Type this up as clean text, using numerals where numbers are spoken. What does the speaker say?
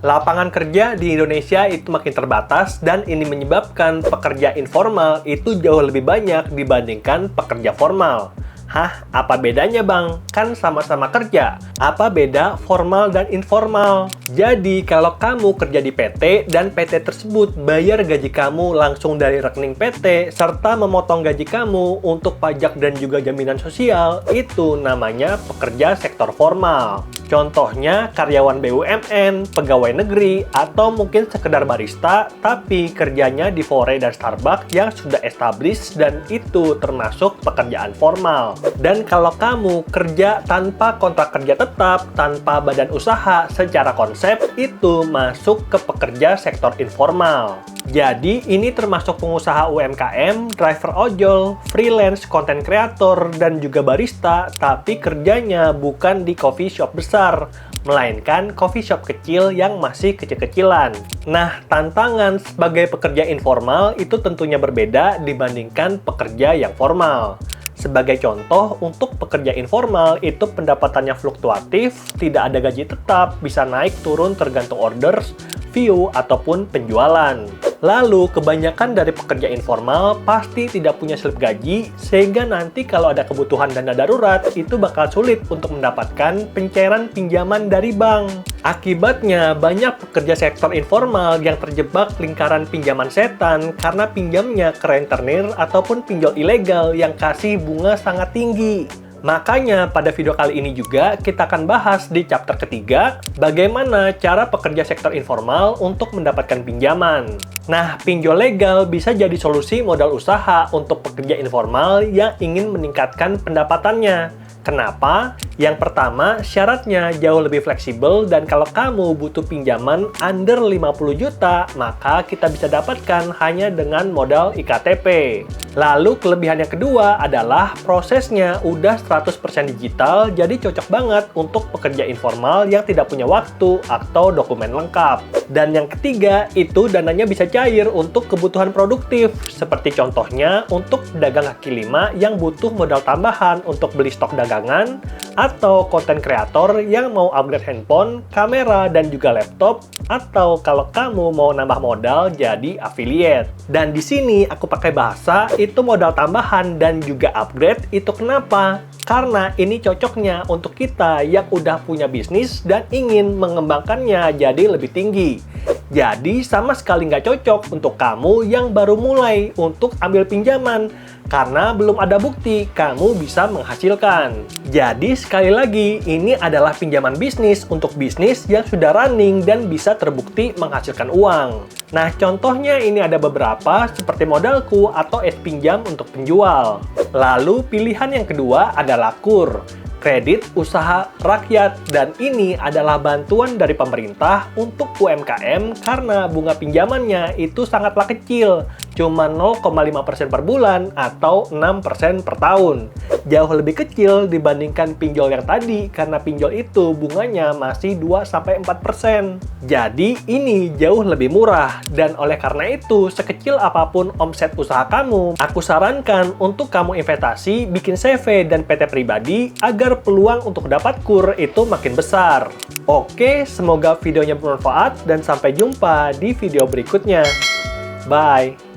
Lapangan kerja di Indonesia itu makin terbatas dan ini menyebabkan pekerja informal itu jauh lebih banyak dibandingkan pekerja formal. Hah, apa bedanya bang? Kan sama-sama kerja. Apa beda formal dan informal? Jadi, kalau kamu kerja di PT dan PT tersebut bayar gaji kamu langsung dari rekening PT serta memotong gaji kamu untuk pajak dan juga jaminan sosial, itu namanya pekerja sektor formal. Contohnya karyawan BUMN, pegawai negeri, atau mungkin sekedar barista, tapi kerjanya di Fore dan Starbucks yang sudah established dan itu termasuk pekerjaan formal. Dan kalau kamu kerja tanpa kontrak kerja tetap, tanpa badan usaha, secara konsep itu masuk ke pekerja sektor informal. Jadi ini termasuk pengusaha UMKM, driver ojol, freelance, content creator, dan juga barista, tapi kerjanya bukan di coffee shop besar, melainkan coffee shop kecil yang masih kecil-kecilan. Nah, tantangan sebagai pekerja informal itu tentunya berbeda dibandingkan pekerja yang formal. Sebagai contoh, untuk pekerja informal itu pendapatannya fluktuatif, tidak ada gaji tetap, bisa naik turun tergantung orders, view, ataupun penjualan. Lalu, kebanyakan dari pekerja informal pasti tidak punya slip gaji, sehingga nanti kalau ada kebutuhan dana darurat, itu bakal sulit untuk mendapatkan pencairan pinjaman dari bank. Akibatnya, banyak pekerja sektor informal yang terjebak lingkaran pinjaman setan karena pinjamnya ke rentenir ataupun pinjol ilegal yang kasih bunga sangat tinggi. Makanya pada video kali ini juga kita akan bahas di chapter ketiga bagaimana cara pekerja sektor informal untuk mendapatkan pinjaman. Nah, pinjol legal bisa jadi solusi modal usaha untuk pekerja informal yang ingin meningkatkan pendapatannya. Kenapa? Yang pertama, syaratnya jauh lebih fleksibel dan kalau kamu butuh pinjaman under 50 juta, maka kita bisa dapatkan hanya dengan modal IKTP. Lalu kelebihan yang kedua adalah prosesnya udah 100% digital, jadi cocok banget untuk pekerja informal yang tidak punya waktu atau dokumen lengkap. Dan yang ketiga, itu dananya bisa cair untuk kebutuhan produktif, seperti contohnya untuk pedagang kaki lima yang butuh modal tambahan untuk beli stok dagangan, atau konten kreator yang mau upgrade handphone, kamera, dan juga laptop, atau kalau kamu mau nambah modal jadi affiliate. Dan di sini aku pakai bahasa itu modal tambahan dan juga upgrade itu kenapa? Karena ini cocoknya untuk kita yang udah punya bisnis dan ingin mengembangkannya jadi lebih tinggi. Jadi sama sekali nggak cocok untuk kamu yang baru mulai untuk ambil pinjaman karena belum ada bukti kamu bisa menghasilkan. Jadi sekali lagi, ini adalah pinjaman bisnis untuk bisnis yang sudah running dan bisa terbukti menghasilkan uang. Nah, contohnya ini ada beberapa seperti modalku atau pinjam untuk penjual. Lalu pilihan yang kedua adalah KUR, kredit usaha rakyat, dan ini adalah bantuan dari pemerintah untuk UMKM karena bunga pinjamannya itu sangatlah kecil, cuma 0,5% per bulan atau 6% per tahun. Jauh lebih kecil dibandingkan pinjol yang tadi karena pinjol itu bunganya masih 2-4%. Jadi ini jauh lebih murah dan oleh karena itu sekecil apapun omset usaha kamu, aku sarankan untuk kamu investasi, bikin CV dan PT pribadi agar peluang untuk dapat KUR itu makin besar. Oke, semoga videonya bermanfaat dan sampai jumpa di video berikutnya. Bye!